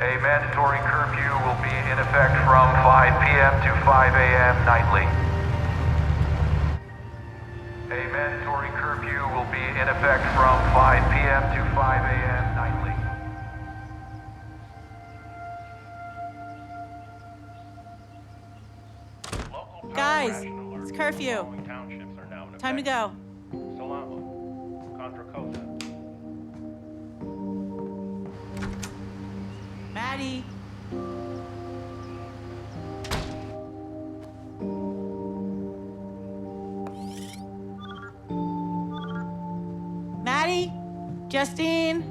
A mandatory curfew will be in effect from 5 p.m. to 5 a.m. nightly. A mandatory curfew will be in effect from 5 p.m. to 5 a.m. nightly. Guys, it's curfew. Time to go. Maddie. Maddie? Justine?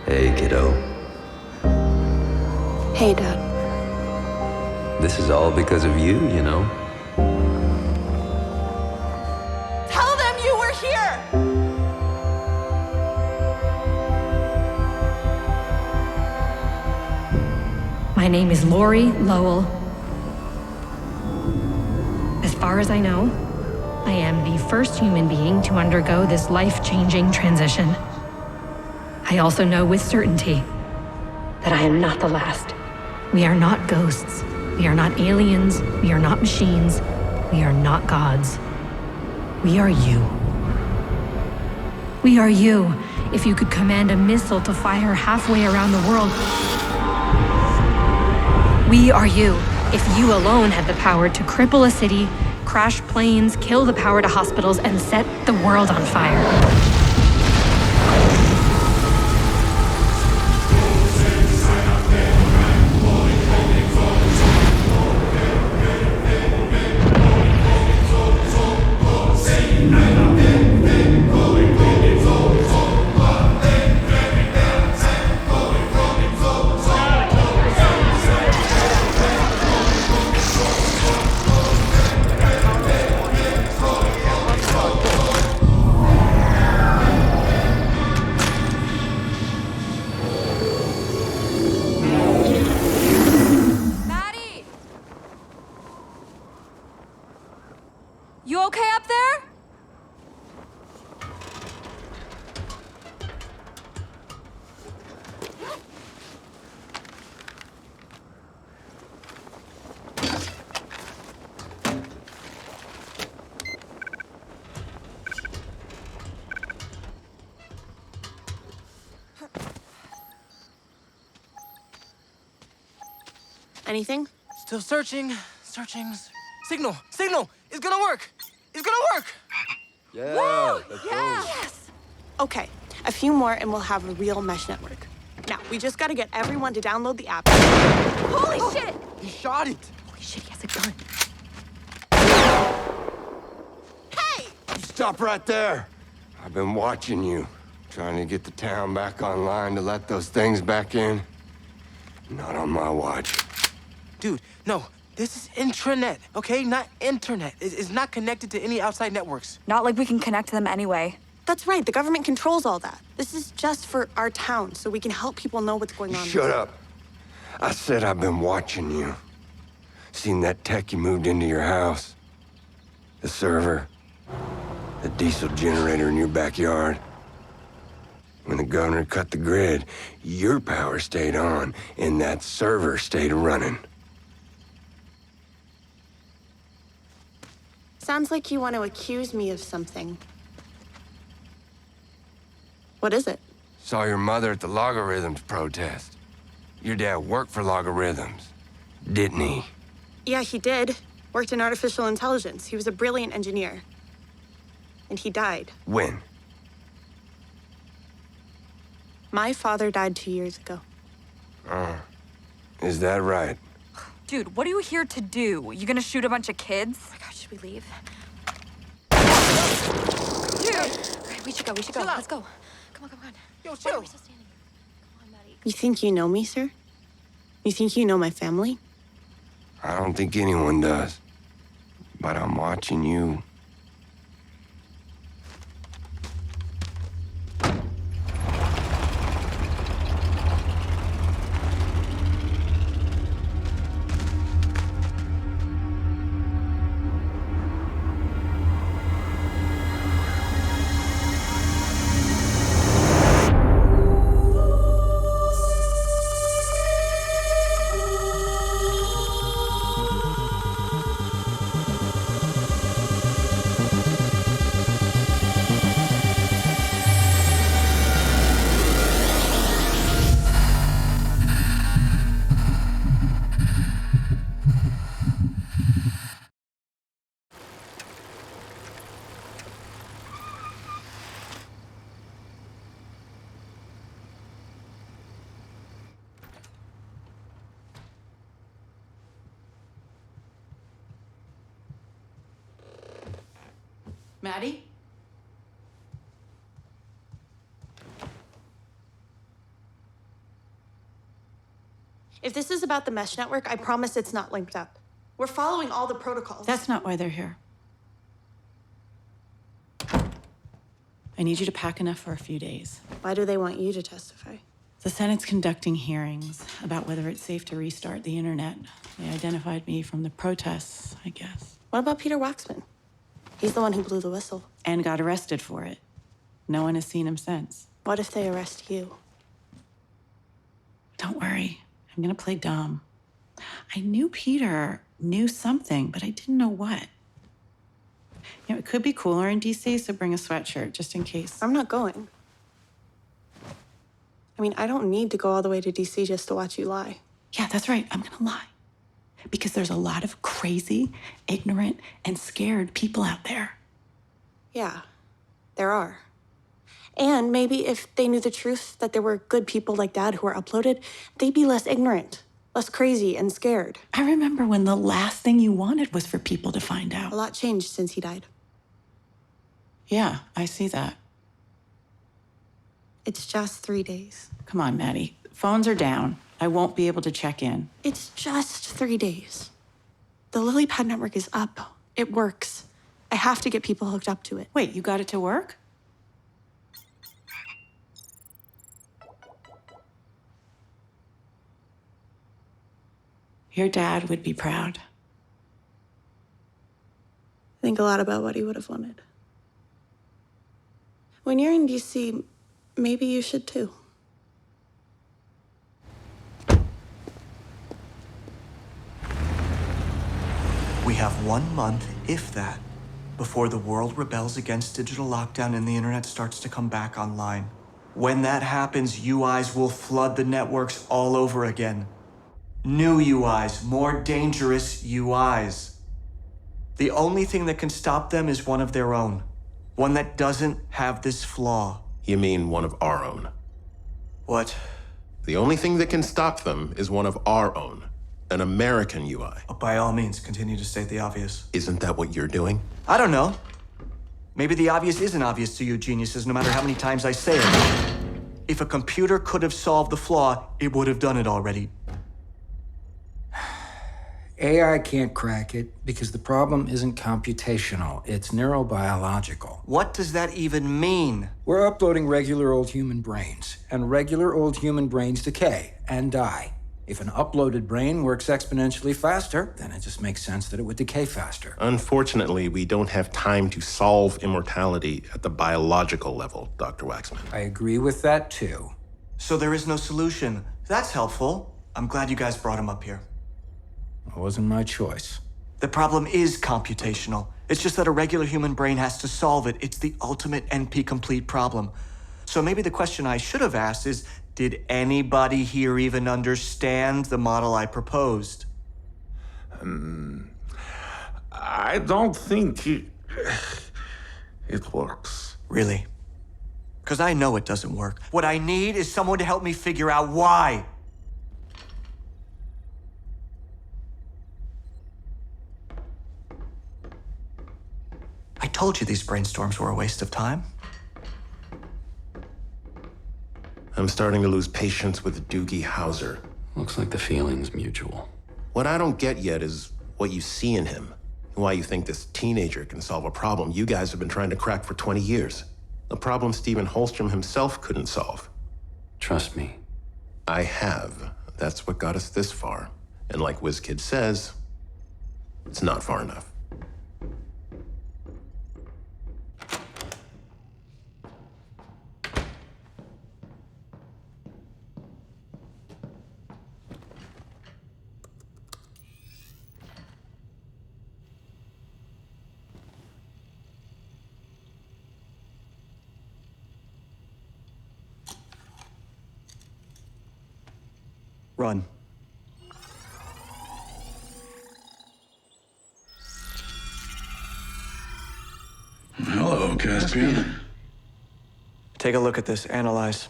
Hey, kiddo. Hey, Dad. This is all because of you, you know? Tell them you were here! My name is Lori Lowell. As far as I know, I am the first human being to undergo this life-changing transition. I also know with certainty that I am not the last. We are not ghosts. We are not aliens. We are not machines. We are not gods. We are you. We are you. If you could command a missile to fire halfway around the world. We are you. If you alone had the power to cripple a city, crash planes, kill the power to hospitals, and set the world on fire. You okay up there? Anything? Still searching. Signal! It's gonna work! Yeah, Woo! let's Yeah! go. Yes! Okay, a few more and we'll have a real mesh network. Now, we just gotta get everyone to download the app. Holy shit! He shot it! Holy shit, he has a gun. Hey! Stop right there. I've been watching you, trying to get the town back online to let those things back in. Not on my watch. Dude, no. This is intranet, okay? Not internet. It's not connected to any outside networks. Not like we can connect to them anyway. That's right, the government controls all that. This is just for our town, so we can help people know what's going on. Shut up. I said I've been watching you. Seen that tech you moved into your house. The server. The diesel generator in your backyard. When the governor cut the grid, your power stayed on, and that server stayed running. Sounds like you want to accuse me of something. What is it? Saw your mother at the Logorhythms protest. Your dad worked for Logorhythms, didn't he? Yeah, he did. Worked in artificial intelligence. He was a brilliant engineer. And he died. When? My father died 2 years ago. Is that right? Dude, what are you here to do? You gonna shoot a bunch of kids? Oh my god, should we leave? Dude! Alright, we should go. Chill out. Let's go. Come on. Yo, Why chill. are we still standing here? Come on, Maddie. You think you know me, sir? You think you know my family? I don't think anyone does. But I'm watching you. Maddie? If this is about the mesh network, I promise it's not linked up. We're following all the protocols. That's not why they're here. I need you to pack enough for a few days. Why do they want you to testify? The Senate's conducting hearings about whether it's safe to restart the internet. They identified me from the protests, I guess. What about Peter Waxman? He's the one who blew the whistle. And got arrested for it. No one has seen him since. What if they arrest you? Don't worry. I'm gonna play dumb. I knew Peter knew something, but I didn't know what. You know, it could be cooler in DC, so bring a sweatshirt just in case. I'm not going. I mean, I don't need to go all the way to DC just to watch you lie. Yeah, that's right. I'm gonna lie. Because there's a lot of crazy, ignorant, and scared people out there. Yeah, there are. And maybe if they knew the truth that there were good people like Dad who were uploaded, they'd be less ignorant, less crazy and scared. I remember when the last thing you wanted was for people to find out. A lot changed since he died. Yeah, I see that. It's just 3 days. Come on, Maddie. Phones are down. I won't be able to check in. It's just 3 days. The lily pad network is up. It works. I have to get people hooked up to it. Wait, you got it to work? Your dad would be proud. Think a lot about what he would have wanted. When you're in DC, maybe you should too. We have 1 month, if that, before the world rebels against digital lockdown and the internet starts to come back online. When that happens, UIs will flood the networks all over again. New UIs, more dangerous UIs. The only thing that can stop them is one of their own. One that doesn't have this flaw. You mean one of our own? What? The only thing that can stop them is one of our own. An American UI. By all means, continue to state the obvious. Isn't that what you're doing? I don't know. Maybe the obvious isn't obvious to you geniuses, no matter how many times I say it. If a computer could have solved the flaw, it would have done it already. AI can't crack it because the problem isn't computational, it's neurobiological. What does that even mean? We're uploading regular old human brains, and regular old human brains decay and die. If an uploaded brain works exponentially faster, then it just makes sense that it would decay faster. Unfortunately, we don't have time to solve immortality at the biological level, Dr. Waxman. I agree with that too. So there is no solution. That's helpful. I'm glad you guys brought him up here. It wasn't my choice. The problem is computational. It's just that a regular human brain has to solve it. It's the ultimate NP-complete problem. So maybe the question I should have asked is, did anybody here even understand the model I proposed? I don't think it works. Really? Because I know it doesn't work. What I need is someone to help me figure out why. I told you these brainstorms were a waste of time. I'm starting to lose patience with Doogie Howser. Looks like the feeling's mutual. What I don't get yet is what you see in him. Why you think this teenager can solve a problem you guys have been trying to crack for 20 years. A problem Stephen Holstrom himself couldn't solve. Trust me. I have. That's what got us this far. And like WizKid says, it's not far enough. Run. Hello, Caspian. Take a look at this. Analyze.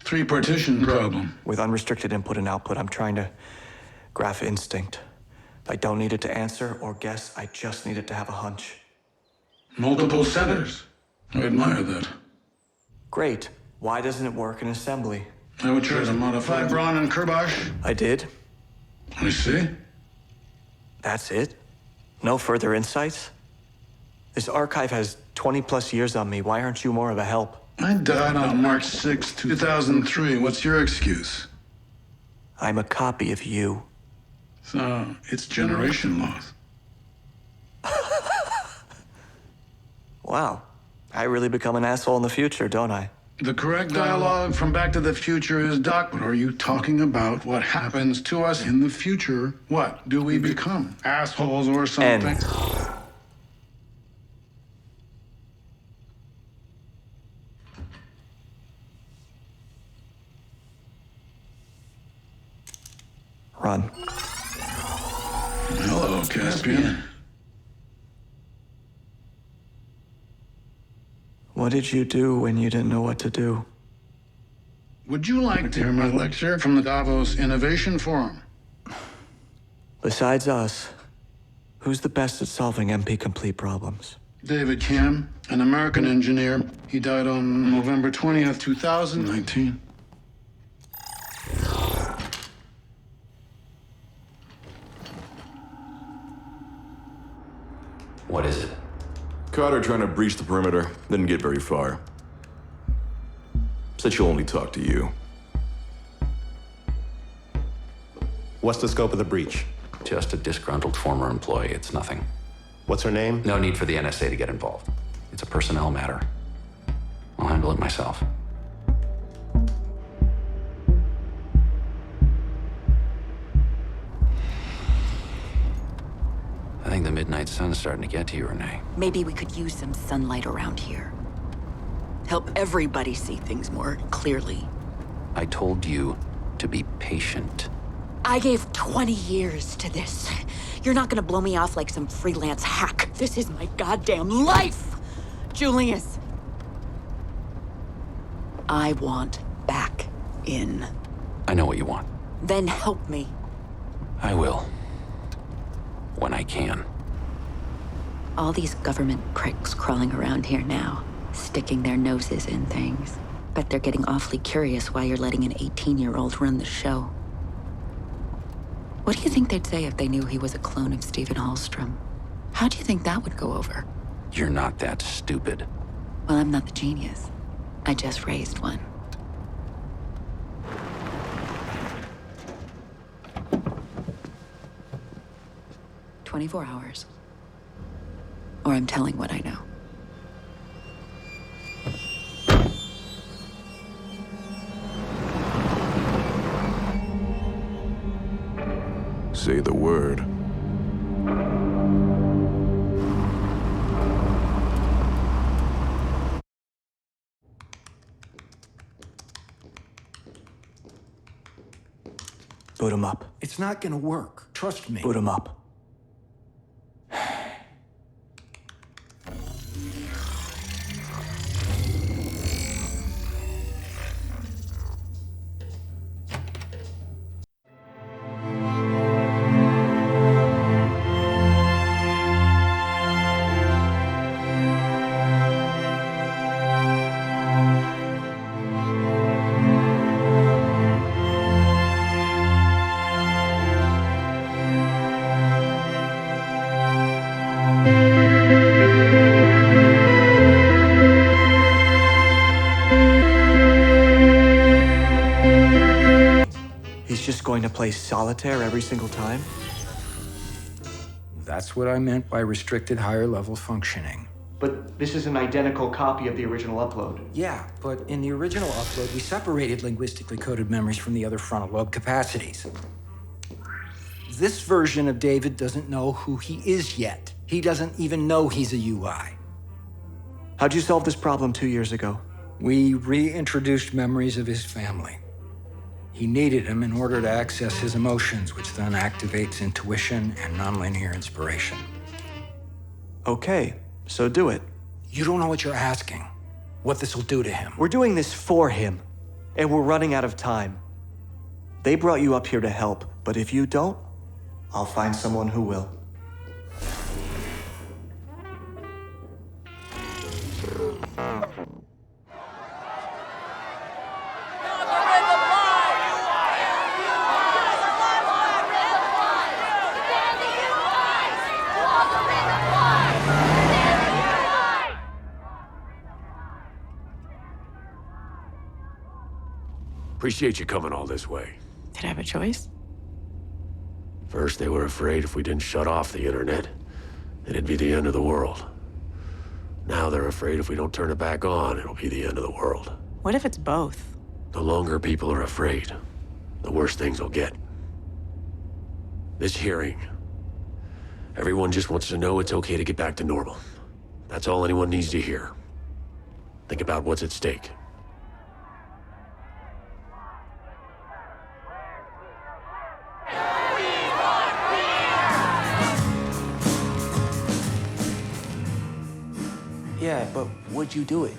3-partition problem. With unrestricted input and output, I'm trying to graph instinct. I don't need it to answer or guess. I just need it to have a hunch. Multiple centers. I admire that. Great. Why doesn't it work in assembly? I would try to modify Braun and Kerbosh. I did. I see. That's it? No further insights? This archive has 20+ years on me. Why aren't you more of a help? I died on March 6, 2003. What's your excuse? I'm a copy of you. So, it's generation loss. Wow. I really become an asshole in the future, don't I? The correct dialogue from Back to the Future is, Doc, what are you talking about? What happens to us in the future? What do we become? Assholes or something? Run. Hello, Caspian. What did you do when you didn't know what to do? Would you like to hear my lecture from the Davos Innovation Forum? Besides us, who's the best at solving NP-complete problems? David Kim, an American engineer. He died on November 20th, 2019. What is it? Carter trying to breach the perimeter. Didn't get very far. Said she'll only talk to you. What's the scope of the breach? Just a disgruntled former employee. It's nothing. What's her name? No need for the NSA to get involved. It's a personnel matter. I'll handle it myself. I think the midnight sun's starting to get to you, Renee. Maybe we could use some sunlight around here. Help everybody see things more clearly. I told you to be patient. I gave 20 years to this. You're not gonna blow me off like some freelance hack. This is my goddamn life, Julius. I want back in. I know what you want. Then help me. I will. When I can. All these government pricks crawling around here now, sticking their noses in things. Bet they're getting awfully curious why you're letting an 18-year-old run the show. What do you think they'd say if they knew he was a clone of Stephen Holstrom? How do you think that would go over? You're not that stupid. Well, I'm not the genius. I just raised one. "24 hours. Or I'm telling what I know." Say the word. Boot him up. It's not gonna work. Trust me. Boot him up. He's just going to play solitaire every single time? That's what I meant by restricted higher level functioning. But this is an identical copy of the original upload. Yeah, but in the original upload, we separated linguistically coded memories from the other frontal lobe capacities. This version of David doesn't know who he is yet. He doesn't even know he's a UI. How'd you solve this problem 2 years ago? We reintroduced memories of his family. He needed them in order to access his emotions, which then activates intuition and nonlinear inspiration. Okay, so do it. You don't know what you're asking. What this will do to him. We're doing this for him, and we're running out of time. They brought you up here to help, but if you don't, I'll find someone who will. Appreciate you coming all this way. Did I have a choice? First, they were afraid if we didn't shut off the internet, it'd be the end of the world. Now they're afraid if we don't turn it back on, it'll be the end of the world. What if it's both? The longer people are afraid, the worse things will get. This hearing, everyone just wants to know it's okay to get back to normal. That's all anyone needs to hear. Think about what's at stake. Yeah, but would you do it?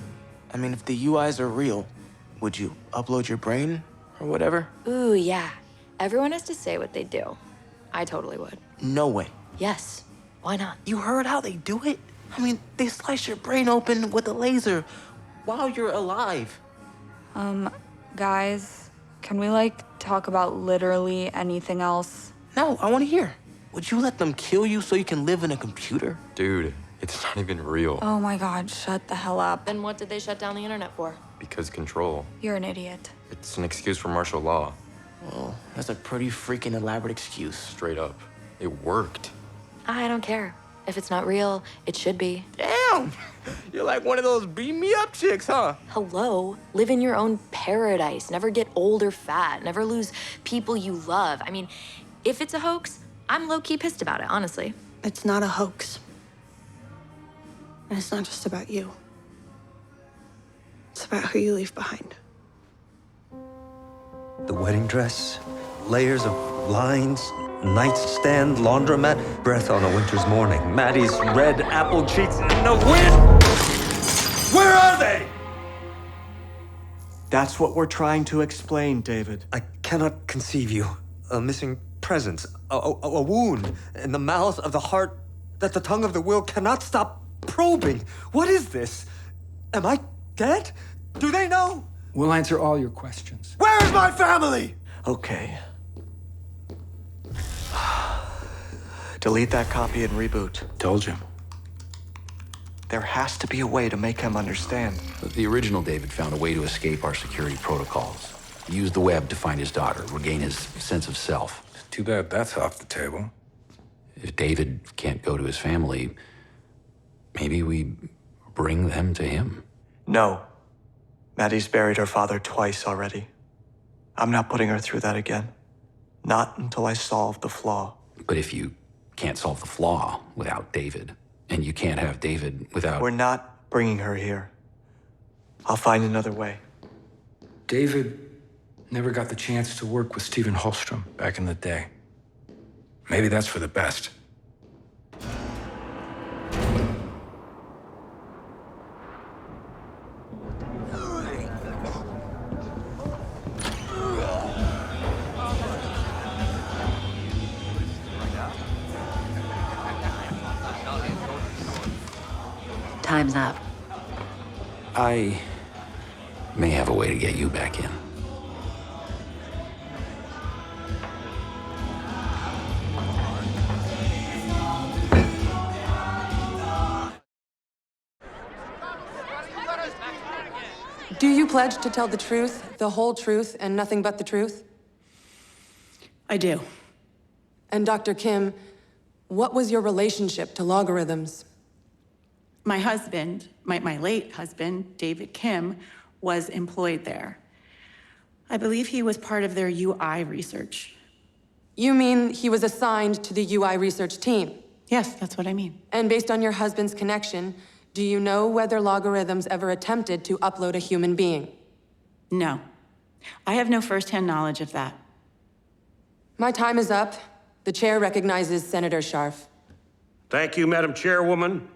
I mean, if the UIs are real, would you upload your brain or whatever? Ooh, yeah. Everyone has to say what they do. I totally would. No way. Yes. Why not? You heard how they do it? I mean, they slice your brain open with a laser while you're alive. Guys, can we, talk about literally anything else? No, I want to hear. Would you let them kill you so you can live in a computer? Dude, it's not even real. Oh my God, shut the hell up. Then what did they shut down the internet for? Because control. You're an idiot. It's an excuse for martial law. Well, that's a pretty freaking elaborate excuse. Straight up. It worked. I don't care. If it's not real, it should be. Damn! You're like one of those beam me up chicks, huh? Hello? Live in your own paradise. Never get old or fat. Never lose people you love. I mean, if it's a hoax, I'm low-key pissed about it, honestly. It's not a hoax. And it's not just about you. It's about who you leave behind. The wedding dress, layers of lines, nightstand, laundromat, breath on a winter's morning, Maddie's red apple cheeks in the wind! Where are they? That's what we're trying to explain, David. I cannot conceive you. A missing presence, a wound in the mouth of the heart that the tongue of the will cannot stop probing. What is this? Am I dead? Do they know? We'll answer all your questions. Where is my family? Okay. Delete that copy and reboot. Told you. There has to be a way to make him understand. The original David found a way to escape our security protocols. He used the web to find his daughter, regain his sense of self. Too bad that's off the table. If David can't go to his family, maybe we bring them to him. No. Maddie's buried her father twice already. I'm not putting her through that again. Not until I solve the flaw. But if you can't solve the flaw without David, and you can't have David without... We're not bringing her here. I'll find another way. David Never got the chance to work with Stephen Holstrom back in the day. Maybe that's for the best. Time's up. I may have a way to get you back in. Do you pledge to tell the truth, the whole truth, and nothing but the truth? I do. And Dr. Kim, what was your relationship to Logorhythms? My husband, my late husband, David Kim, was employed there. I believe he was part of their UI research. You mean he was assigned to the UI research team? Yes, that's what I mean. And based on your husband's connection, do you know whether Logorhythms ever attempted to upload a human being? No. I have no firsthand knowledge of that. My time is up. The chair recognizes Senator Scharf. Thank you, Madam Chairwoman.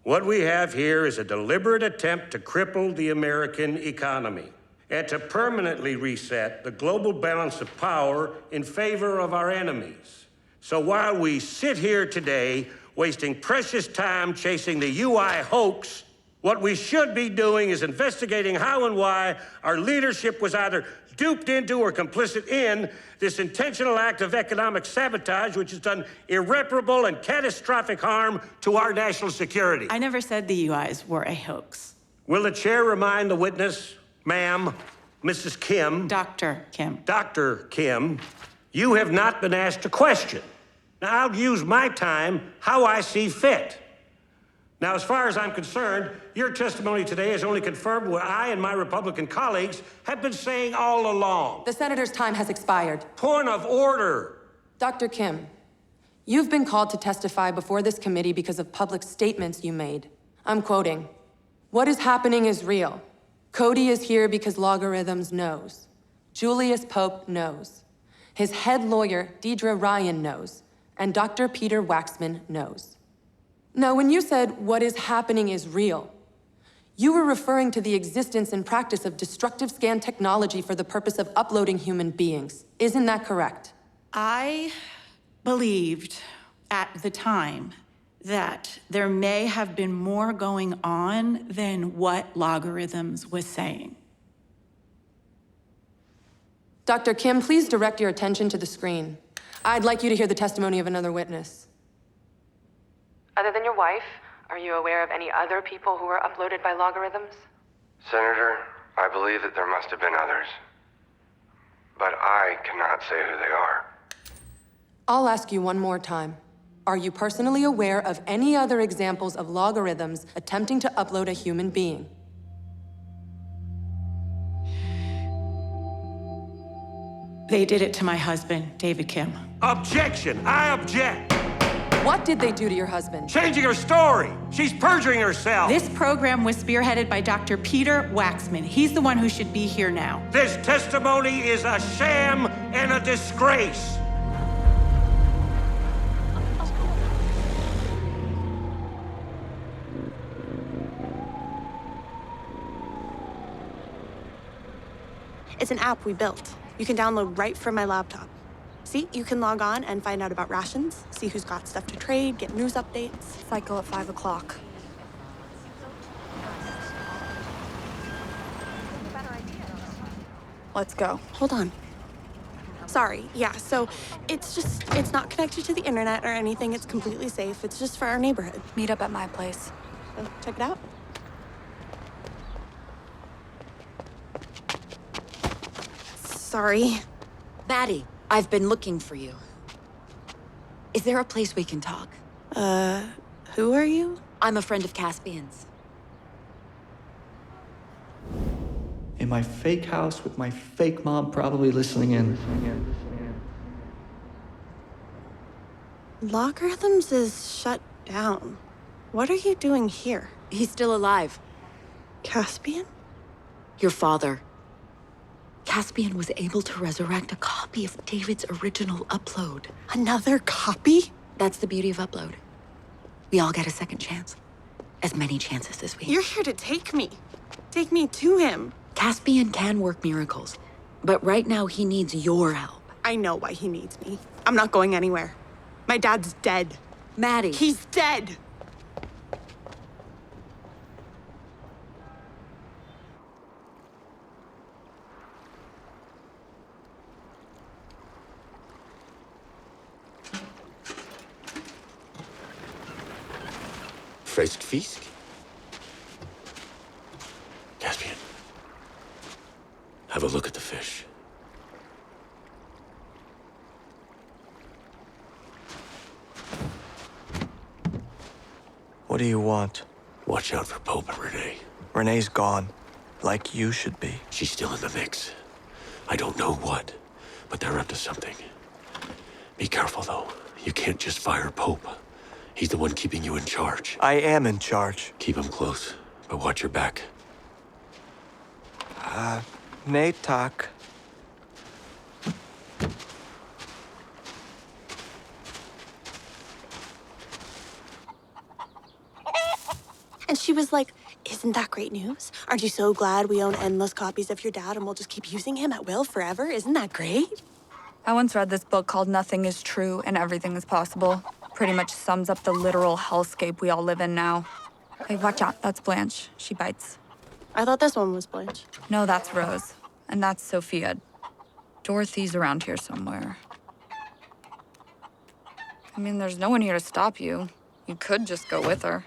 What we have here is a deliberate attempt to cripple the American economy and to permanently reset the global balance of power in favor of our enemies. So while we sit here today, wasting precious time chasing the UI hoax, what we should be doing is investigating how and why our leadership was either duped into or complicit in this intentional act of economic sabotage, which has done irreparable and catastrophic harm to our national security. I never said the UIs were a hoax. Will the chair remind the witness, ma'am, Mrs. Kim? Dr. Kim. Dr. Kim, you have not been asked a question. Now, I'll use my time how I see fit. Now, as far as I'm concerned, your testimony today has only confirmed what I and my Republican colleagues have been saying all along. The senator's time has expired. Point of order. Dr. Kim, you've been called to testify before this committee because of public statements you made. I'm quoting, "What is happening is real. Cody is here because Logorhythms knows. Julius Pope knows. His head lawyer, Deidre Ryan, knows. And Dr. Peter Waxman knows." Now, when you said, "what is happening is real," you were referring to the existence and practice of destructive scan technology for the purpose of uploading human beings. Isn't that correct? I believed at the time that there may have been more going on than what Logorhythms was saying. Dr. Kim, please direct your attention to the screen. I'd like you to hear the testimony of another witness. Other than your wife, are you aware of any other people who were uploaded by Logorhythms? Senator, I believe that there must have been others. But I cannot say who they are. I'll ask you one more time. Are you personally aware of any other examples of Logorhythms attempting to upload a human being? They did it to my husband, David Kim. Objection! I object! What did they do to your husband? Changing her story! She's perjuring herself! This program was spearheaded by Dr. Peter Waxman. He's the one who should be here now. This testimony is a sham and a disgrace! It's an app we built. You can download right from my laptop. See, you can log on and find out about rations, see who's got stuff to trade, get news updates. Cycle at 5 o'clock. Let's go. Hold on. Sorry, yeah, so it's not connected to the internet or anything. It's completely safe. It's just for our neighborhood. Meet up at my place. So check it out. Sorry. Maddie, I've been looking for you. Is there a place we can talk? Who are you? I'm a friend of Caspian's. In my fake house with my fake mom probably listening in. Logorhythms is shut down. What are you doing here? He's still alive. Caspian? Your father. Caspian was able to resurrect a copy of David's original upload. Another copy? That's the beauty of upload. We all get a second chance. As many chances as we... You're here to take me. Take me to him. Caspian can work miracles, but right now he needs your help. I know why he needs me. I'm not going anywhere. My dad's dead. Maddie. He's dead. Frisk Fisk? Caspian. Have a look at the fish. What do you want? Watch out for Pope and Renee. Renee's gone. Like you should be. She's still in the mix. I don't know what, but they're up to something. Be careful, though. You can't just fire Pope. He's the one keeping you in charge. I am in charge. Keep him close, but watch your back. Nee tak. And she was like, isn't that great news? Aren't you so glad we own endless copies of your dad and we'll just keep using him at will forever? Isn't that great? I once read this book called Nothing is True and Everything is Possible. Pretty much sums up the literal hellscape we all live in now. Hey, watch out. That's Blanche. She bites. I thought this one was Blanche. No, that's Rose. And that's Sophia. Dorothy's around here somewhere. I mean, there's no one here to stop you. You could just go with her.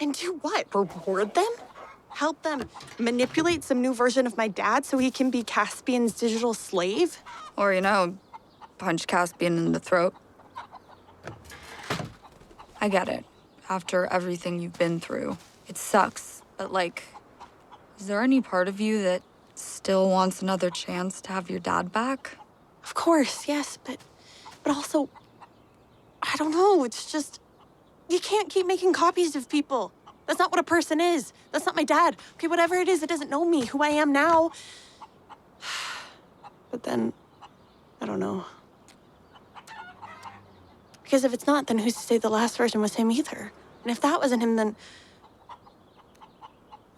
And do what? Reward them? Help them manipulate some new version of my dad so he can be Caspian's digital slave? Or, you know, punch Caspian in the throat. I get it. After everything you've been through, it sucks. But, like, is there any part of you that still wants another chance to have your dad back? Of course, yes, but also, I don't know, it's just, you can't keep making copies of people. That's not what a person is. That's not my dad. Okay, whatever it is, it doesn't know me, who I am now. But then, I don't know. Because if it's not, then who's to say the last version was him either? And if that wasn't him, then...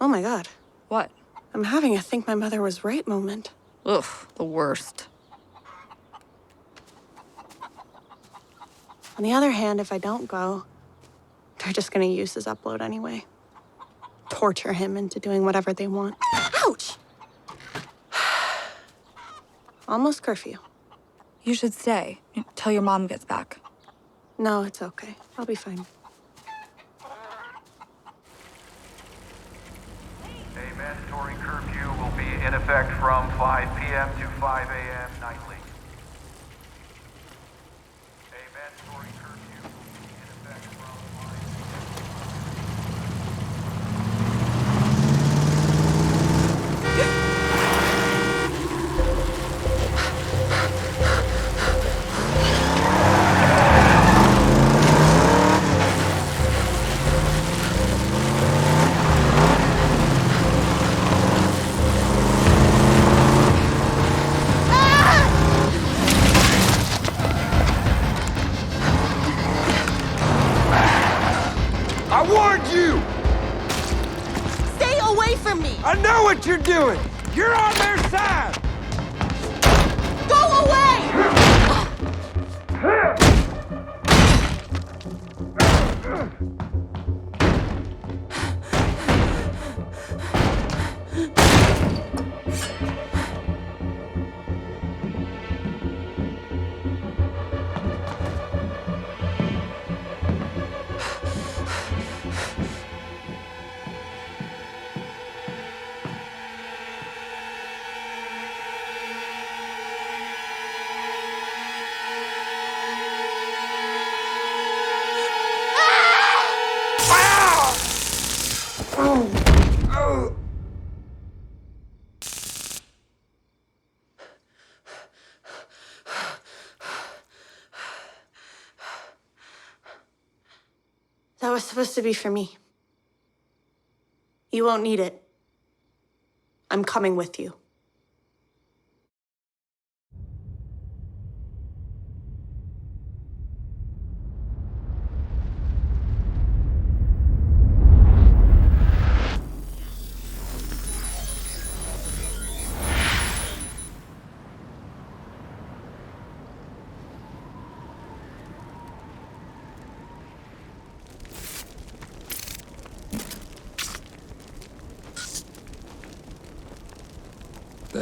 Oh my God. What? I'm having a think my mother was right moment. Ugh, the worst. On the other hand, if I don't go, they're just gonna use his upload anyway. Torture him into doing whatever they want. Ouch! Almost curfew. You should stay till your mom gets back. No, it's okay. I'll be fine. A mandatory curfew will be in effect from 5 p.m. to 5 a.m. nightly. A mandatory curfew will be in effect from I warned you! Stay away from me! I know what you're doing! You're on their side! Go away! That was supposed to be for me. You won't need it. I'm coming with you.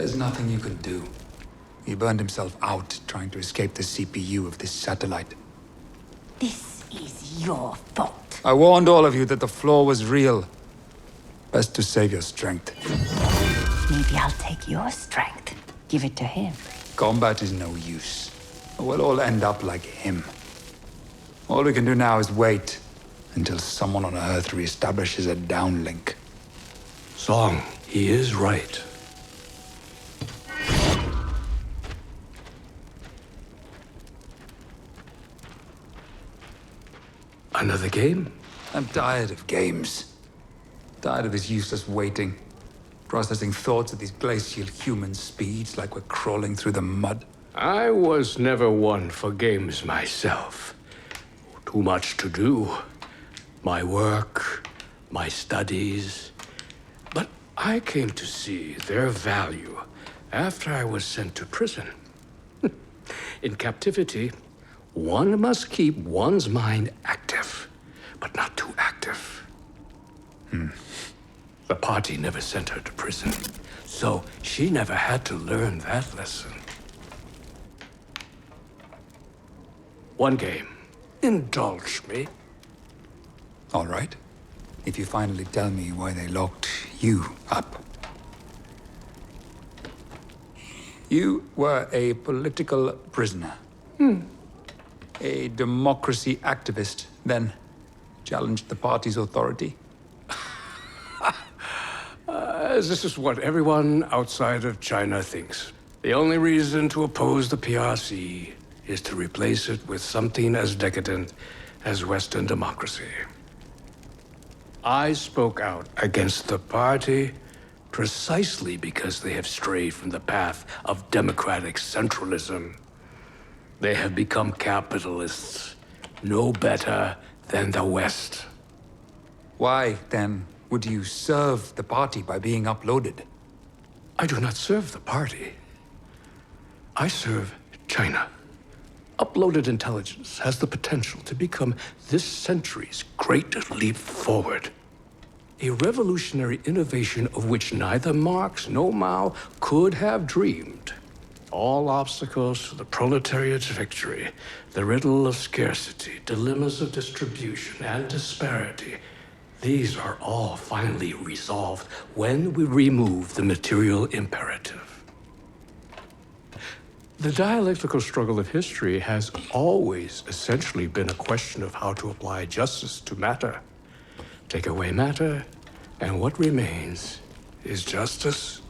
There's nothing you can do. He burned himself out trying to escape the CPU of this satellite. This is your fault. I warned all of you that the flaw was real. Best to save your strength. Maybe I'll take your strength. Give it to him. Combat is no use. We'll all end up like him. All we can do now is wait until someone on Earth reestablishes a downlink. Song, he is right. Another game? I'm tired of games. Tired of this useless waiting. Processing thoughts at these glacial human speeds like we're crawling through the mud. I was never one for games myself. Too much to do. My work, my studies. But I came to see their value after I was sent to prison. In captivity, one must keep one's mind active, but not too active. The party never sent her to prison, so she never had to learn that lesson. One game. Indulge me. All right. If you finally tell me why they locked you up. You were a political prisoner. A democracy activist, then challenged the party's authority. This is what everyone outside of China thinks. The only reason to oppose the PRC is to replace it with something as decadent as Western democracy. I spoke out against the party precisely because they have strayed from the path of democratic centralism. They have become capitalists, no better than the West. Why, then, would you serve the party by being uploaded? I do not serve the party. I serve China. Uploaded intelligence has the potential to become this century's great leap forward. A revolutionary innovation of which neither Marx nor Mao could have dreamed. All obstacles to the proletariat's victory, the riddle of scarcity, dilemmas of distribution and disparity, these are all finally resolved when we remove the material imperative. The dialectical struggle of history has always essentially been a question of how to apply justice to matter. Take away matter, and what remains is justice.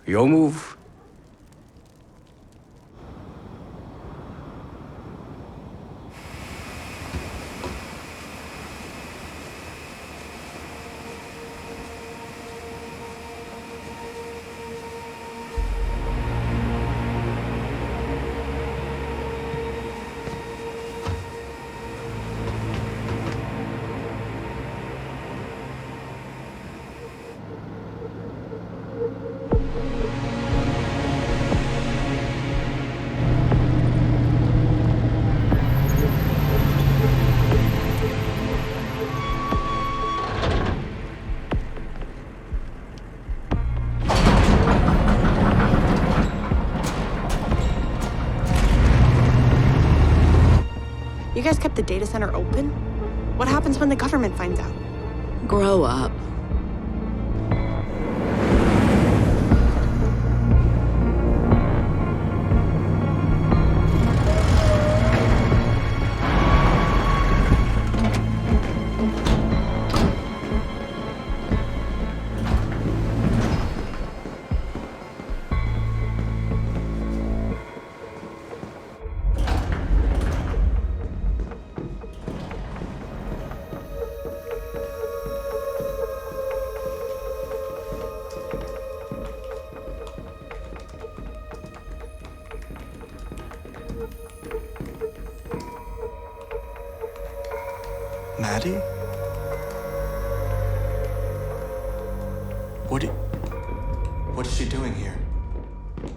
Your move. You guys kept the data center open? What happens when the government finds out? Grow up. Maddie? What is she doing here?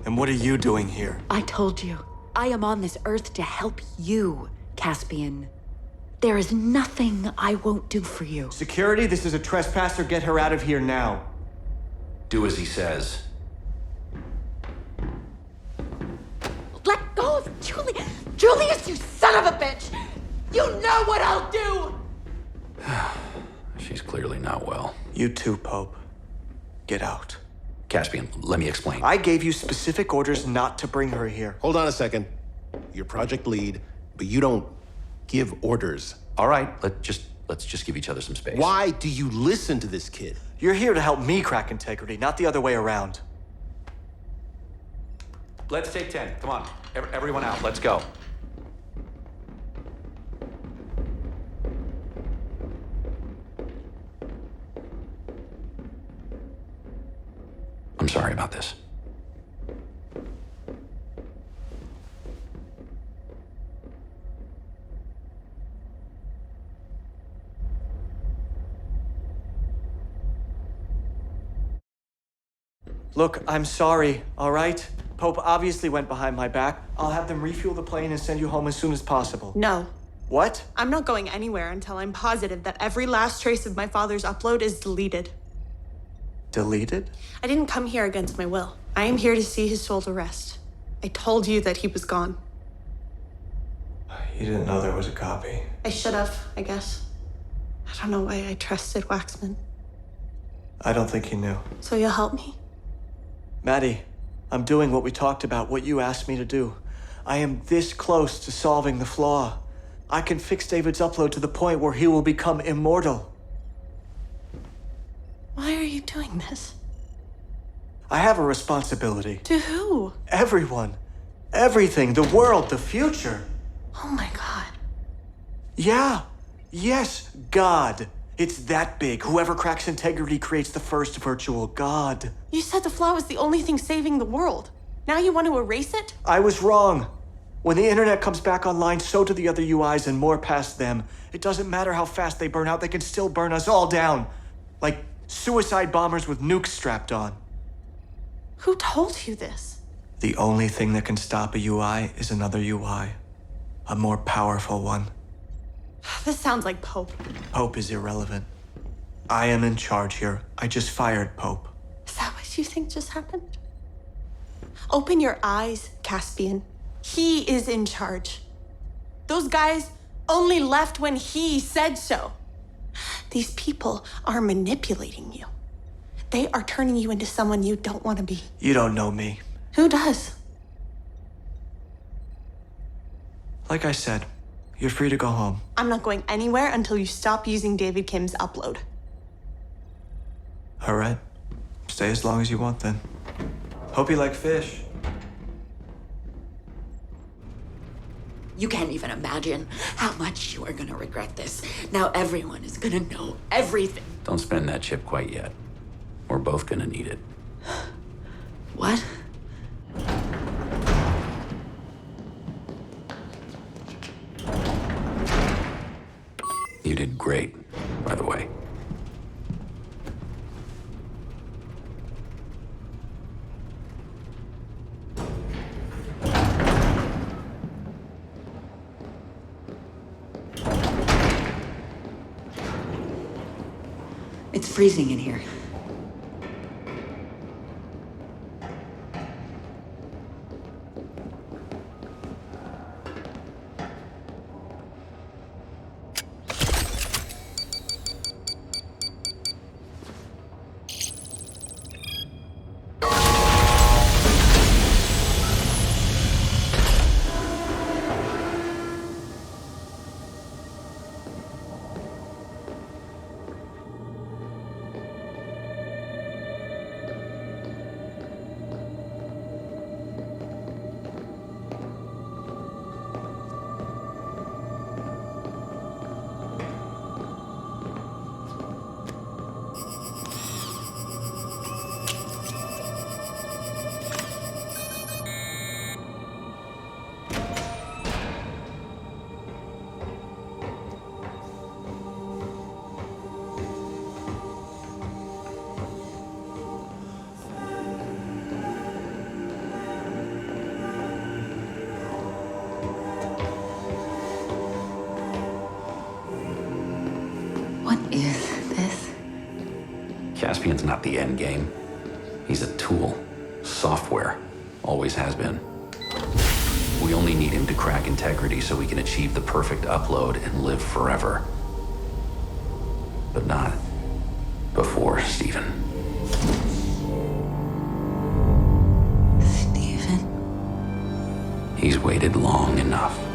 And what are you doing here? I told you, I am on this earth to help you, Caspian. There is nothing I won't do for you. Security, this is a trespasser. Get her out of here now. Do as he says. Let go of Julius! Julius, you son of a bitch! You know what I'll do! She's clearly not well. You too, Pope. Get out. Caspian, let me explain. I gave you specific orders not to bring her here. Hold on a second. You're project lead, but you don't give orders. All right, let's just give each other some space. Why do you listen to this kid? You're here to help me crack integrity, not the other way around. Let's take 10. Come on. Everyone out. Let's go. I'm sorry about this. Look, I'm sorry, all right? Pope obviously went behind my back. I'll have them refuel the plane and send you home as soon as possible. No. What? I'm not going anywhere until I'm positive that every last trace of my father's upload is deleted. Deleted? I didn't come here against my will. I am here to see his soul to rest. I told you that he was gone. You didn't know there was a copy. I should have, I guess. I don't know why I trusted Waxman. I don't think he knew. So you'll help me? Maddie, I'm doing what we talked about, what you asked me to do. I am this close to solving the flaw. I can fix David's upload to the point where he will become immortal. Why are you doing this? I have a responsibility. To who? Everyone. Everything. The world. The future. Oh my God. Yeah. Yes, God. It's that big. Whoever cracks integrity creates the first virtual God. You said the flaw was the only thing saving the world. Now you want to erase it? I was wrong. When the internet comes back online, so do the other UIs and more past them. It doesn't matter how fast they burn out, they can still burn us all down. Like suicide bombers with nukes strapped on. Who told you this? The only thing that can stop a UI is another UI. A more powerful one. This sounds like Pope. Pope is irrelevant. I am in charge here. I just fired Pope. Is that what you think just happened? Open your eyes, Caspian. He is in charge. Those guys only left when he said so. These people are manipulating you. They are turning you into someone you don't want to be. You don't know me. Who does? Like I said, you're free to go home. I'm not going anywhere until you stop using David Kim's upload. All right. Stay as long as you want then. Hope you like fish. You can't even imagine how much you are gonna regret this. Now everyone is gonna know everything. Don't spend that chip quite yet. We're both gonna need it. What? You did great, by the way. It's freezing in here. Caspian's not the end game. He's a tool. Software. Always has been. We only need him to crack integrity so we can achieve the perfect upload and live forever. But not before Stephen. Stephen. He's waited long enough.